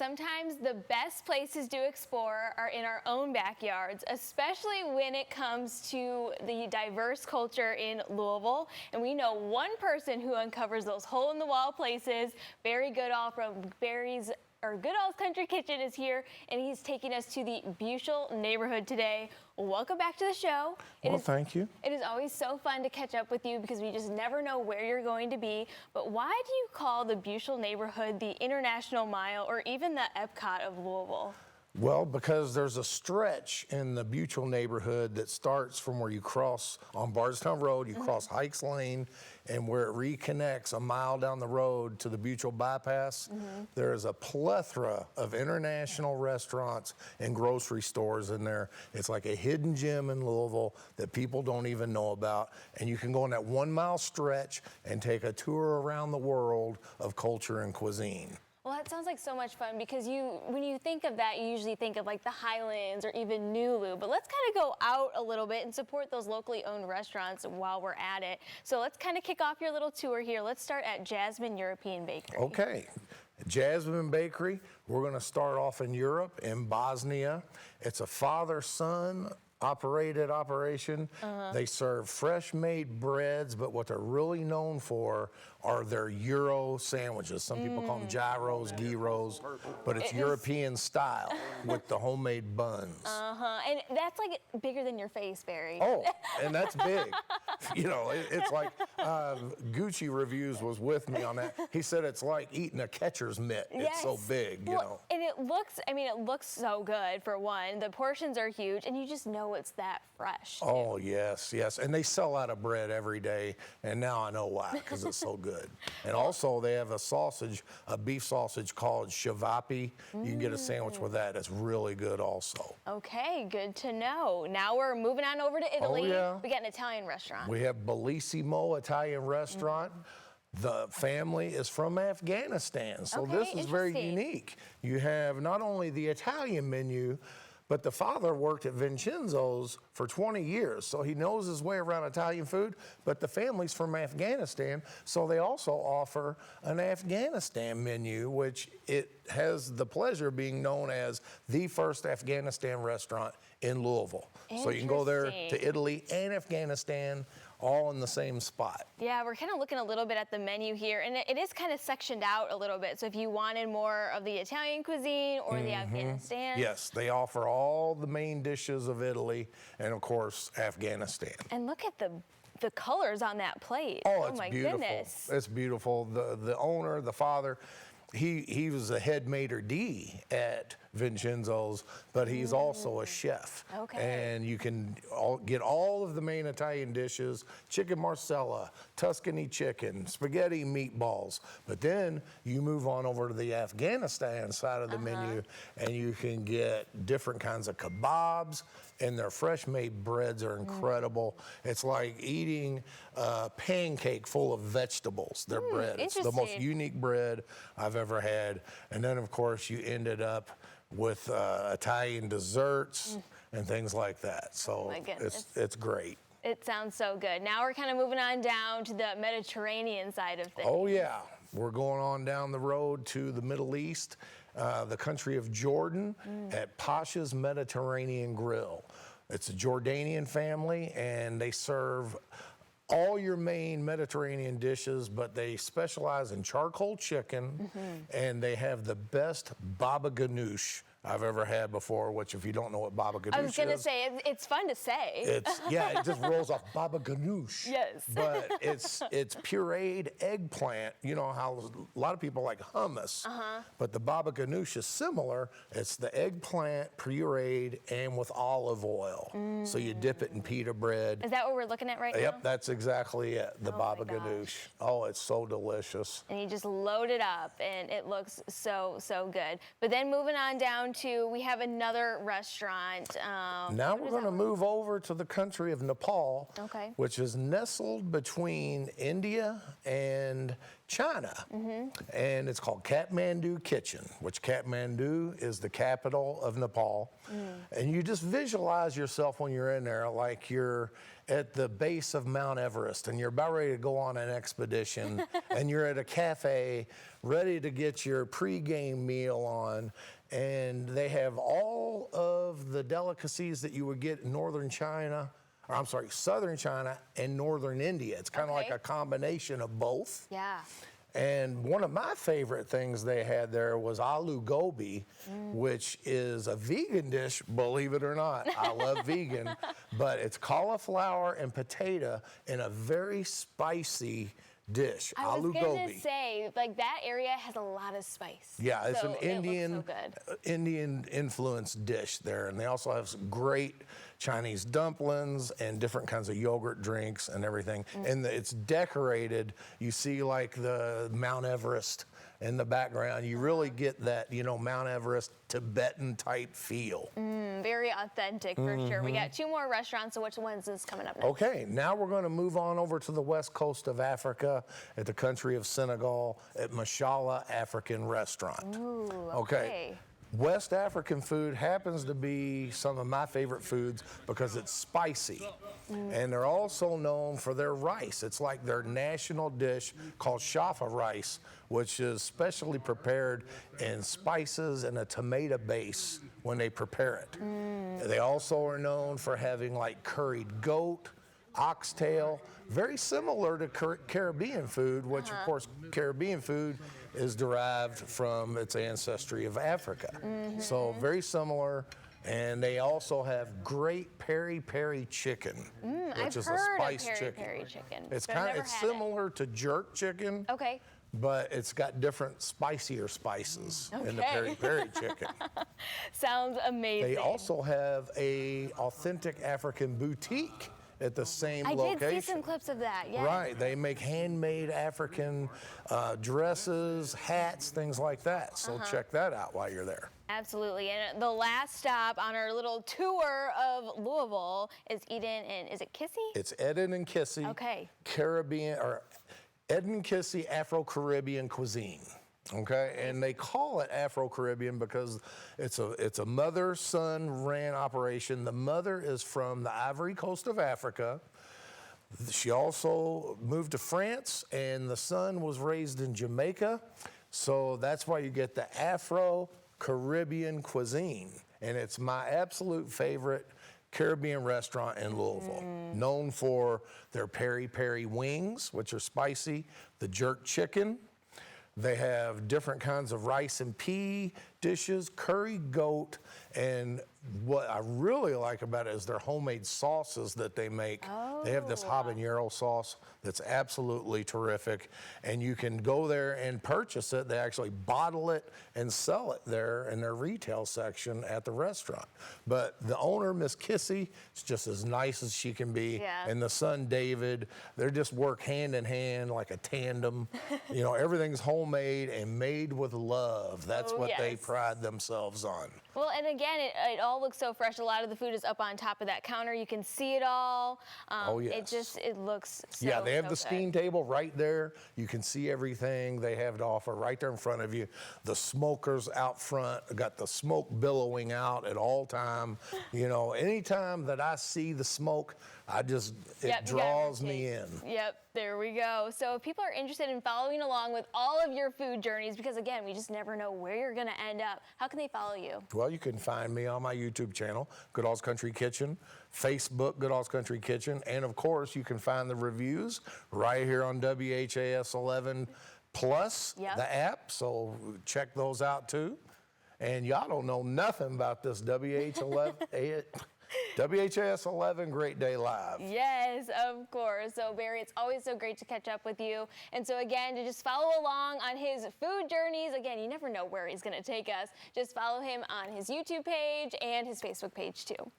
Sometimes the best places to explore are in our own backyards, especially when it comes to the diverse culture in Louisville. And we know one person who uncovers those hole-in-the-wall places. Barry Goodall from Goodall's Country Kitchen is here, and he's taking us to the Bushel neighborhood today. Welcome back to the show. Thank you. It is always so fun to catch up with you because we just never know where you're going to be. But why do you call the Bushel neighborhood the International Mile or even the Epcot of Louisville? Well, because there's a stretch in the Bushel neighborhood that starts from where you cross on Bardstown Road, you cross Hikes Lane, and where it reconnects a mile down the road to the Bushel bypass, there's a plethora of international restaurants and grocery stores in there. It's like a hidden gem in Louisville that people don't even know about. And you can go on that 1 mile stretch and take a tour around the world of culture and cuisine. Well, that sounds like so much fun because when you think of that, you usually think of like the Highlands or even Nulu. But let's kind of go out a little bit and support those locally owned restaurants while we're at it. So let's kind of kick off your little tour here. Let's start at Jasmin European Bakery. Okay. Jasmin Bakery, we're going to start off in Europe, in Bosnia. It's a father-son operated operation. They serve fresh made breads, but what they're really known for are their Euro sandwiches. Some people call them gyros, gyros, but it's European style with the homemade buns. And that's like bigger than your face, Barry. Oh, and that's big. You know, it's like Gucci Reviews was with me on that. He said it's like eating a catcher's mitt. Yes. It's so big, you know. And it looks so good for one. The portions are huge, and you just know it's that fresh. Oh, yes, yes. And they sell out of bread every day, and now I know why, because it's so good. And also, they have a beef sausage called shavapi. You can get a sandwich with that. It's really good also. Okay, good to know. Now we're moving on over to Italy. Oh, yeah. We got an Italian restaurant. We have Bissimo Italian restaurant. The family is from Afghanistan, so Okay, this is very interesting. unique. You have not only the Italian menu, but the father worked at Vincenzo's for 20 years, so he knows his way around Italian food, but the family's from Afghanistan, so they also offer an Afghanistan menu, which it has the pleasure of being known as the first Afghanistan restaurant in Louisville. So you can go there to Italy and Afghanistan, all in the same spot. Yeah, we're kind of looking a little bit at the menu here, and it is kind of sectioned out a little bit. So if you wanted more of the Italian cuisine or the Afghanistan. Yes, they offer all the main dishes of Italy and, of course, Afghanistan. And look at the colors on that plate. Oh, it's my beautiful. Goodness. It's beautiful. The owner, the father, he was a head maitre d' at Vincenzo's, but he's also a chef. Okay. And you can get all of the main Italian dishes: chicken marsala, Tuscany chicken, spaghetti meatballs. But then you move on over to the Afghanistan side of the menu, and you can get different kinds of kebabs, and their fresh made breads are incredible. It's like eating a pancake full of vegetables, their bread. It's the most unique bread I've ever had. And then, of course, you ended up with Italian desserts and things like that. So it's great. It sounds so good. Now we're kind of moving on down to the Mediterranean side of things. Oh, yeah. We're going on down the road to the Middle East, the country of Jordan, at Pasha's Mediterranean Grill. It's a Jordanian family, and they serve all your main Mediterranean dishes, but they specialize in charcoal chicken, and they have the best baba ganoush I've ever had before, which if you don't know what baba ganoush is. I was going to say, it's fun to say. It just rolls off baba ganoush. Yes. But it's pureed eggplant. You know how a lot of people like hummus, but the baba ganoush is similar. It's the eggplant pureed and with olive oil. So you dip it in pita bread. Is that what we're looking at right now? Yep, that's exactly it, the baba ganoush. Oh, it's so delicious. And you just load it up, and it looks so, so good. But then moving on down to, we have another restaurant. Now we're going to move over to the country of Nepal, which is nestled between India and China. And it's called Catmandu Kitchen, which Kathmandu is the capital of Nepal. And you just visualize yourself when you're in there like you're at the base of Mount Everest and you're about ready to go on an expedition and you're at a cafe ready to get your pre-game meal on, and they have all of the delicacies that you would get in northern China, or I'm sorry, southern China and northern India. It's kind of like a combination of both. Yeah. And one of my favorite things they had there was aloo gobi, which is a vegan dish, believe it or not. I love vegan, but it's cauliflower and potato in a very spicy dish. I was Aloo gonna gobi. say, like, that area has a lot of spice. Yeah, it's so an Indian It looks so good. Indian influenced dish there, and they also have some great Chinese dumplings and different kinds of yogurt drinks and everything. And it's decorated. You see like the Mount Everest in the background. You really get that, you know, Mount Everest Tibetan type feel. Very authentic for sure. We got 2 more restaurants, so which one's is coming up next? Okay, now we're going to move on over to the west coast of Africa at the country of Senegal at Mashala African Restaurant. Ooh, Okay. West African food happens to be some of my favorite foods because it's spicy. And they're also known for their rice. It's like their national dish called shafa rice, which is specially prepared in spices and a tomato base when they prepare it. They also are known for having like curried goat, oxtail, very similar to Caribbean food, which of course Caribbean food is derived from its ancestry of Africa. So very similar. And they also have great peri-peri chicken, which is a spiced chicken. Peri chicken. It's but I've never it's had it. similar to jerk chicken, Okay. but it's got different spicier spices in the Okay. peri-peri chicken. Sounds amazing. They also have a authentic African boutique at the same location. I did see some clips of that, yeah. Right, they make handmade African dresses, hats, things like that. So check that out while you're there. Absolutely. And the last stop on our little tour of Louisville is Eden and, is it Kissy? It's Eden and Kissy. Okay. Caribbean, or Eden and Kissy AfroCaribbean Cuisine. Okay, and they call it Afro-Caribbean because it's a mother-son ran operation. The mother is from the Ivory Coast of Africa. She also moved to France, and the son was raised in Jamaica. So that's why you get the Afro-Caribbean cuisine, and it's my absolute favorite Caribbean restaurant in Louisville, known for their peri-peri wings, which are spicy, the jerk chicken. They have different kinds of rice and pea dishes, curry goat, and what I really like about it is their homemade sauces that they make. They have this habanero sauce that's absolutely terrific, and you can go there and purchase it. They actually bottle it and sell it there in their retail section at the restaurant. But the owner, Miss Kissy, is just as nice as she can be, and the son, David, they just work hand in hand like a tandem. You know, everything's homemade and made with love. That's what they pride themselves on. Well, and again, it all looks so fresh. A lot of the food is up on top of that counter. You can see it all. It looks so Yeah, they have the good. steam table right there. You can see everything they have to offer right there in front of you. The smokers out front got the smoke billowing out at all time. You know, anytime that I see the smoke, it draws me in. Yep, there we go. So if people are interested in following along with all of your food journeys, because again, we just never know where you're gonna end up, how can they follow you? Well, you can find me on my YouTube channel, Goodall's Country Kitchen, Facebook, Goodall's Country Kitchen, and of course, you can find the reviews right here on WHAS 11 Plus, the app, so check those out too. And y'all don't know nothing about this WHAS 11 Great Day Live. Yes, of course. So Barry, it's always so great to catch up with you. And so again, to just follow along on his food journeys, again, you never know where he's going to take us. Just follow him on his YouTube page and his Facebook page too.